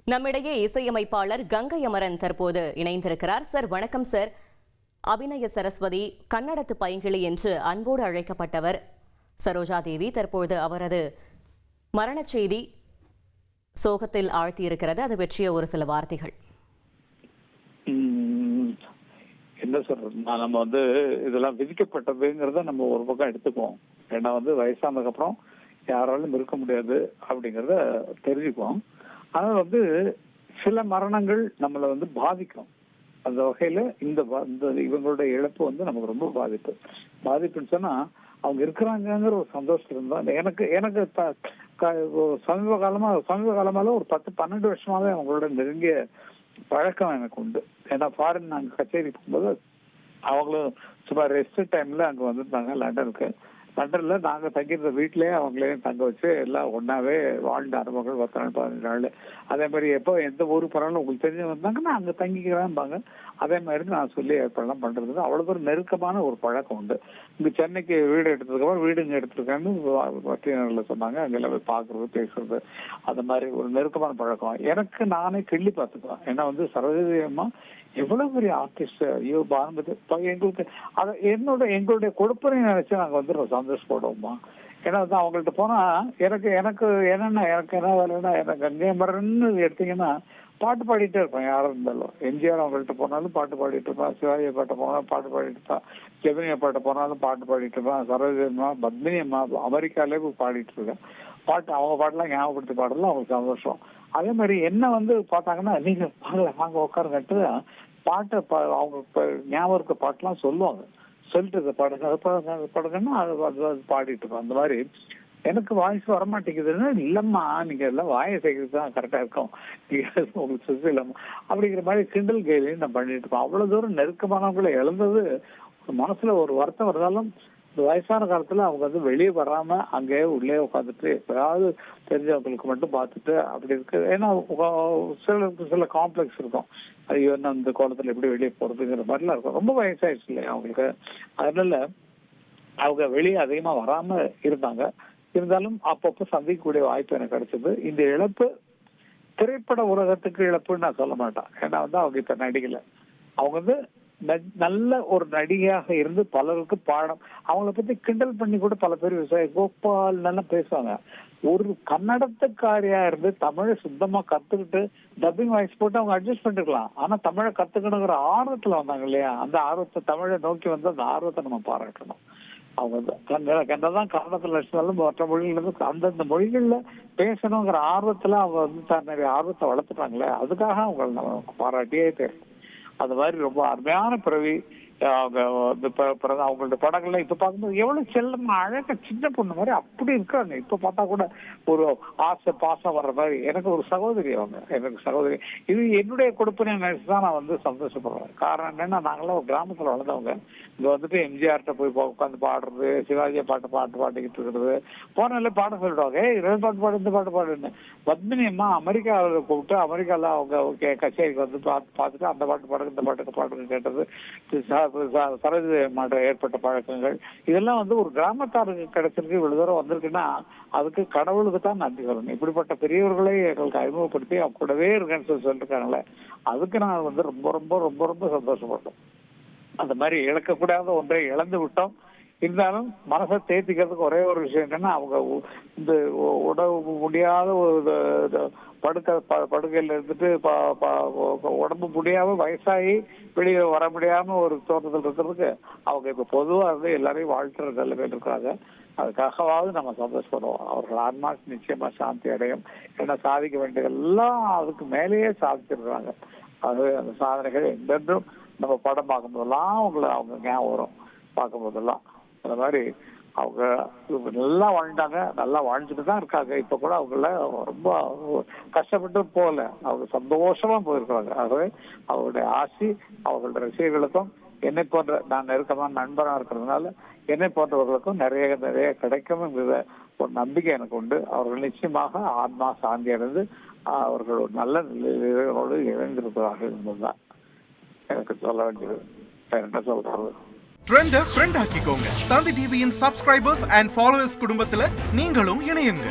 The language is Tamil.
நம்மிடையே இசையமைப்பாளர் கங்கை அமரன் தற்போது இணைந்திருக்கிறார். சார் வணக்கம் சார். அபிநய சரஸ்வதி, கன்னடத்து பைங்கிளி என்று அன்போடு அழைக்கப்பட்டவர் சரோஜா தேவி. தற்போது அவரது மரண செய்தி சோகத்தில் ஆழ்த்தியிருக்கிறது. அது பற்றிய ஒரு சில வார்த்தைகள். என்ன சொல்றது, நம்ம இதெல்லாம் விதிக்கப்பட்டதுங்கிறத நம்ம ஒரு பக்கம் எடுத்துக்குவோம். ஏன்னா வயசானதுக்கு அப்புறம் யாராலும் இருக்க முடியாது அப்படிங்கிறத தெரிஞ்சுக்குவோம். ஆனால் சில மரணங்கள் நம்மளை பாதிக்கும். அந்த வகையில இந்த இவங்களுடைய இழப்பு நமக்கு ரொம்ப பாதிப்புன்னு சொன்னா அவங்க இருக்கிறாங்கிற ஒரு சந்தோஷம் இருந்தா எனக்கு சமீப காலமால ஒரு 10-12 வருஷமாவே அவங்களோட நெருங்கிய பழக்கம் எனக்கு உண்டு. ஏன்னா ஃபாரின் நாங்கள் கச்சேரி போகும்போது அவங்களும் சும்மா ரெஸ்ட் டைம்ல அங்க வந்துருந்தாங்க லண்டனுக்கு. லண்டன்ல நாங்க தங்கியிருந்த வீட்லயே அவங்களையும் தங்க வச்சு எல்லாம் ஒன்னாவே வாழ்ந்த அனுபவங்கள் 10 நாள் 15 நாள். அதே மாதிரி எப்போ எந்த ஊருக்கு போறாலும் உங்களுக்கு தெரிஞ்சு வந்தாங்கன்னா அங்க தங்கிக்கிறான்பாங்க. அதே மாதிரி நான் சொல்லி ஏற்பாடுலாம் பண்றது அவ்வளவு ஒரு நெருக்கமான ஒரு பழக்கம் உண்டு. இங்க சென்னைக்கு வீடு எடுத்ததுக்கப்புறம் வீடு இங்க எடுத்திருக்கான்னு வட்டியினர்ல சொன்னாங்க. அங்கெல்லாம் போய் பாக்குறது பேசுறது அந்த மாதிரி ஒரு நெருக்கமான பழக்கம் எனக்கு நானே கிள்ளி பார்த்துக்குவேன். ஏன்னா சரோஜமா எவ்வளவு பெரிய ஆர்டிஸ்ட், ஐயோ பானுமதி எங்களுக்கு எங்களுடைய கொடுப்பனை நினைச்சு நாங்க சந்தோஷப்படுவோமா. ஏன்னா அவங்கள்ட்ட போனா எனக்கு என்னன்னா எனக்கு என்ன வேலைன்னா எனக்கு கங்கை அமரன்னு எடுத்தீங்கன்னா பாட்டு பாடிட்டே இருப்பேன். யாரும் இருந்தாலும் எம்ஜிஆர் அவங்கள்ட்ட போனாலும் பாட்டு பாடிட்டு இருப்பேன், சிவாஜி பாட்டை போனாலும் பாட்டு பாடிட்டு இருப்பேன், ஜெமினியா பாட்டை போனாலும் பாட்டு பாடிட்டு இருப்பேன், சரோஜமா பத்மினி அம்மா அமெரிக்காலே போய் பாடிட்டு இருக்கேன். பாட்டு அவங்க பாட்டெல்லாம் ஞாபகப்படுத்தி பாடலாம், அவங்களுக்கு சந்தோஷம். அதே மாதிரி என்ன பார்த்தாங்கன்னா நீங்க வாங்க உட்காருங்கட்டு பாட்டை அவங்க ஞாபகம் இருக்க பாட்டெல்லாம் சொல்லுவாங்க. சொல்லிட்டு பாடுங்கன்னா அது பாடிட்டு இருக்கோம். அந்த மாதிரி எனக்கு வாய்ஸ் வரமாட்டேங்குதுன்னா இல்லம்மா நீங்க எல்லாம் வாயை செய்கிறது தான் கரெக்டா இருக்கும், நீங்க உங்களுக்கு சுத்தி இல்லாம அப்படிங்கிற மாதிரி கிண்டல் கேலியும் நான் பண்ணிட்டு இருக்கோம். அவ்வளவு தூரம் நெருக்கமானவங்களை இழந்தது மனசுல ஒரு வருத்தம் இருந்தாலும் இந்த வயசான காலத்துல அவங்க வெளியே வராம அங்கேயே உள்ளே உட்காந்துட்டு எப்பயாவது தெரிஞ்சவங்களுக்கு மட்டும் பார்த்துட்டு அப்படி இருக்கு. ஏன்னா சில காம்ப்ளெக்ஸ் இருக்கும், ஐயோ என்ன இந்த கோலத்துல எப்படி வெளியே போறதுங்கிற மாதிரிலாம் இருக்கும். ரொம்ப வயசாயிடுச்சு இல்லையா அவங்களுக்கு. அதனால அவங்க வெளியே அதிகமா வராம இருந்தாங்க. இருந்தாலும் அப்பப்போ சந்திக்கக்கூடிய வாய்ப்பு எனக்கு கிடைச்சது. இந்த இழப்பு திரைப்பட உலகத்துக்கு இழப்புன்னு நான் சொல்ல மாட்டேன். ஏன்னா அவங்க இப்ப நடிகல, அவங்க நல்ல ஒரு நடிகையாக இருந்து பலருக்கு பாடம் அவங்கள பத்தி கிண்டல் பண்ணி கூட பல பேர் கோபால் நல்லா பேசுவாங்க. ஒரு கன்னடத்துக்காரியா இருந்து தமிழை சுத்தமா கத்துக்கிட்டு டப்பிங் வாய்ஸ் போட்டு அவங்க அட்ஜஸ்ட் பண்ணிருக்கலாம். ஆனா தமிழை கத்துக்கணுங்கிற ஆர்வத்துல வந்தாங்க இல்லையா, அந்த ஆர்வத்தை தமிழை நோக்கி வந்து அந்த ஆர்வத்தை நம்ம பாராட்டணும். அவங்க என்னதான் கன்னடத்துல நடிச்சாலும் மற்ற மொழிகள் அந்தந்த மொழிகள்ல பேசணுங்கிற ஆர்வத்துல அவங்க நிறைய ஆர்வத்தை வளர்த்துட்டாங்களே, அதுக்காக அவங்க நம்ம பாராட்டியே தெரியும். அது மாதிரி ரொம்ப அருமையான பிறவி. அவங்களோட படங்கள்ல இப்ப பார்க்கும்போது எவ்வளவு செல்லமா அழகா சின்ன பொண்ணு மாதிரி அப்படி இருக்காங்க. இப்ப பார்த்தா கூட ஒரு ஆசை பாசம் வர்ற மாதிரி. எனக்கு ஒரு சகோதரி, எனக்கு சகோதரி. இது என்னுடைய கொடுப்பனை நினைச்சுதான் நான் சந்தோஷப்படுறேன். காரணம் என்னன்னா நாங்களாம் ஒரு கிராமத்துல வளர்ந்தவங்க. இங்க எம்ஜிஆர்ட்ட போய் உட்காந்து பாடுறது, சிவாஜியை பாட்டு பாடிக்கிட்டு இருக்கிறது, போனால பாட சொல்லிடுவாங்க, பாட்டு பாடு இந்த பாட்டு பாடுன்னு. பத்மினி அம்மா அமெரிக்காவில் கூப்பிட்டு அமெரிக்கால அவங்க கச்சேரிக்கு பார்த்துட்டு அந்த பாட்டு பாடுங்க இந்த பாட்டுக்கு கேட்டது, சரோஜா மாட்ட ஏற்பட்ட பழக்கங்கள் இதெல்லாம் ஒரு கிராமத்தாருக்கு கிடைச்சிருக்கு. இவ்வளவு தூரம் வந்திருக்குன்னா அதுக்கு கடவுளுக்கு தான் நன்றி சொல்லணும். இப்படிப்பட்ட பெரியவர்களை எங்களுக்கு அறிமுகப்படுத்தி அவங்க கூடவே இருக்கேன்னு சொல்லிருக்காங்களே, அதுக்கு நான் ரொம்ப ரொம்ப ரொம்ப ரொம்ப சந்தோஷப்பட்டோம். அந்த மாதிரி இழக்கக்கூடாத ஒன்றை இழந்து விட்டோம். இருந்தாலும் மனசை தேர்த்திக்கிறதுக்கு ஒரே ஒரு விஷயம் என்னன்னா அவங்க இந்த உடம்பு முடியாத ஒரு படுக்கையில இருந்துட்டு உடம்பு முடியாம வயசாகி வெளியே வர முடியாம ஒரு தோற்றத்தில் இருக்கிறதுக்கு அவங்க இப்ப பொதுவா எல்லாரையும் வாழ்த்துற நிலைமையில் இருக்காங்க. அதுக்காகவாவது நம்ம சந்தோஷப்படுவோம். அவர்கள் ஆன்மா நிச்சயமா சாந்தி அடையும். ஏன்னா சாதிக்க வேண்டியதெல்லாம் அதுக்கு மேலேயே சாதிச்சிருக்காங்க. அது அந்த சாதனைகள் எங்கென்றும் நம்ம படம் பார்க்கும்போதெல்லாம் அவங்க ஞாபகம் வரும். பார்க்கும்போதெல்லாம் அந்த மாதிரி அவங்க நல்லா வாழ்ந்தாங்க, நல்லா வாழ்ந்துட்டு தான் இருக்காங்க. இப்ப கூட அவங்கள ரொம்ப கஷ்டப்பட்டு போகல, அவங்க சந்தோஷமா போயிருக்காங்க. ஆகவே அவங்களுடைய ஆசி அவங்களுடைய ரசிகர்களுக்கும் என்னை போன்ற நான் நெருக்கமான நண்பனா இருக்கிறதுனால என்னை போன்றவர்களுக்கும் நிறைய நிறைய கிடைக்கும் என்கிற ஒரு நம்பிக்கை எனக்கு உண்டு. அவர்கள் நிச்சயமாக ஆன்மா சாந்தி அடைந்து அவர்கள் ஒரு நல்ல நிலையோடு இணைந்திருப்பதாக இருந்ததுதான் எனக்கு சொல்ல வேண்டியது. என்ன சொல்றது, ட்ரெண்ட ஃப்ரெண்ட் ஆக்கிக்கோங்க. தந்தி டிவியின் சப்ஸ்கிரைபர்ஸ் அண்ட் ஃபாலோவர்ஸ் குடும்பத்துல நீங்களும் இணையுங்க.